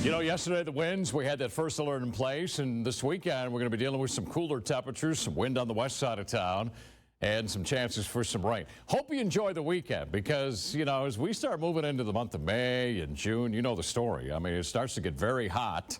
You know, yesterday the winds, we had that first alert in place, and this weekend we're going to be dealing with some cooler temperatures, some wind on the west side of town, and some chances for some rain. Hope you enjoy the weekend because, you know, as we start moving into the month of May and June, you know the story. I mean, it starts to get very hot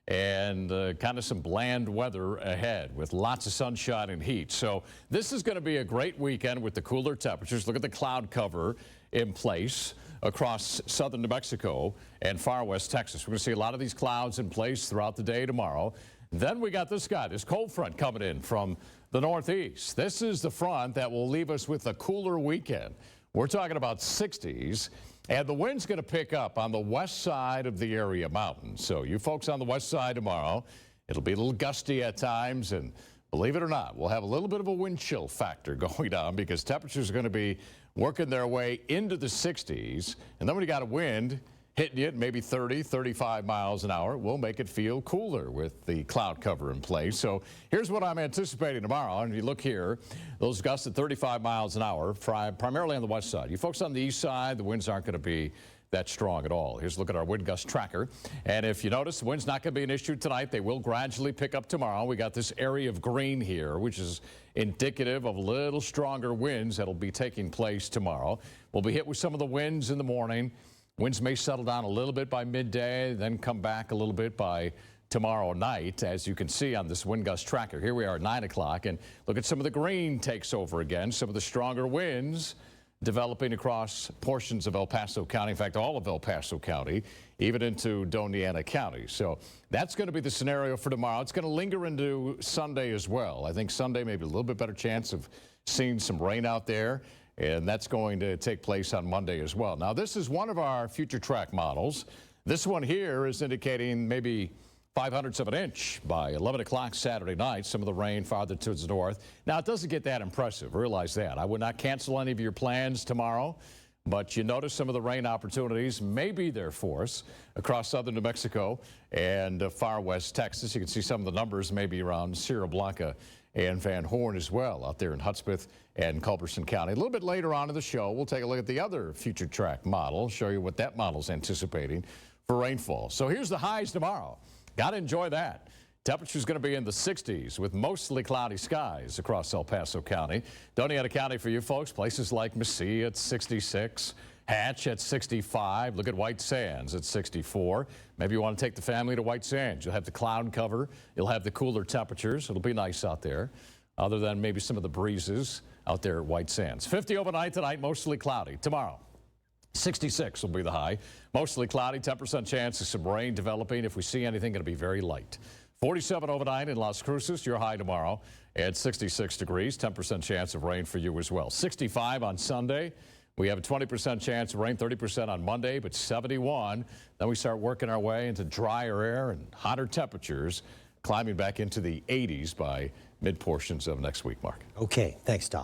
and kind of some bland weather ahead with lots of sunshine and heat. So this is going to be a great weekend with the cooler temperatures. Look at the cloud cover in place across southern New Mexico and far west Texas. We're going to see a lot of these clouds in place throughout the day tomorrow. Then we got this guy, this cold front coming in from the northeast. This is the front that will leave us with a cooler weekend. We're talking about 60s, and the wind's going to pick up on the west side of the area mountains. So you folks on the west side tomorrow, it'll be a little gusty at times, and believe it or not, we'll have a little bit of a wind chill factor going on because temperatures are going to be working their way into the 60s. And then when you got a wind hitting you at maybe 30, 35 miles an hour, we'll make it feel cooler with the cloud cover in place. So here's what I'm anticipating tomorrow. And you look here, those gusts at 35 miles an hour, primarily on the west side. You folks on the east side, the winds aren't going to be that strong at all. Here's a look at our wind gust tracker. And if you notice, the wind's not going to be an issue tonight. They will gradually pick up tomorrow. We got this area of green here, which is indicative of a little stronger winds that'll be taking place tomorrow. We'll be hit with some of the winds in the morning. Winds may settle down a little bit by midday, then come back a little bit by tomorrow night, as you can see on this wind gust tracker. Here we are at 9 o'clock, and look at some of the green takes over again. Some of the stronger winds developing across portions of El Paso County, in fact, all of El Paso County, even into Doñana County. So that's going to be the scenario for tomorrow. It's going to linger into Sunday as well. I think Sunday maybe a little bit better chance of seeing some rain out there, and that's going to take place on Monday as well. Now, this is one of our future track models. This one here is indicating maybe 0.05 of an inch by 11 o'clock Saturday night, some of the rain farther towards the north. Now, it doesn't get that impressive. Realize that. I would not cancel any of your plans tomorrow, but you notice some of the rain opportunities may be there for us across southern New Mexico and far west Texas. You can see some of the numbers maybe around Sierra Blanca and Van Horn as well out there in Hudspeth and Culberson County. A little bit later on in the show, we'll take a look at the other future track model, show you what that model's anticipating for rainfall. So here's the highs tomorrow. Got to enjoy that. Temperature's going to be in the 60s with mostly cloudy skies across El Paso County. Doñana County for you folks, places like Mesilla at 66, Hatch at 65. Look at White Sands at 64. Maybe you want to take the family to White Sands. You'll have the cloud cover. You'll have the cooler temperatures. It'll be nice out there, other than maybe some of the breezes out there at White Sands. 50 overnight tonight, mostly cloudy. Tomorrow, 66 will be the high. Mostly cloudy, 10% chance of some rain developing. If we see anything, it'll be very light. 47 overnight in Las Cruces, your high tomorrow at 66 degrees. 10% chance of rain for you as well. 65 on Sunday. We have a 20% chance of rain, 30% on Monday, but 71. Then we start working our way into drier air and hotter temperatures, climbing back into the 80s by mid-portions of next week, Mark. Okay, thanks, Tom.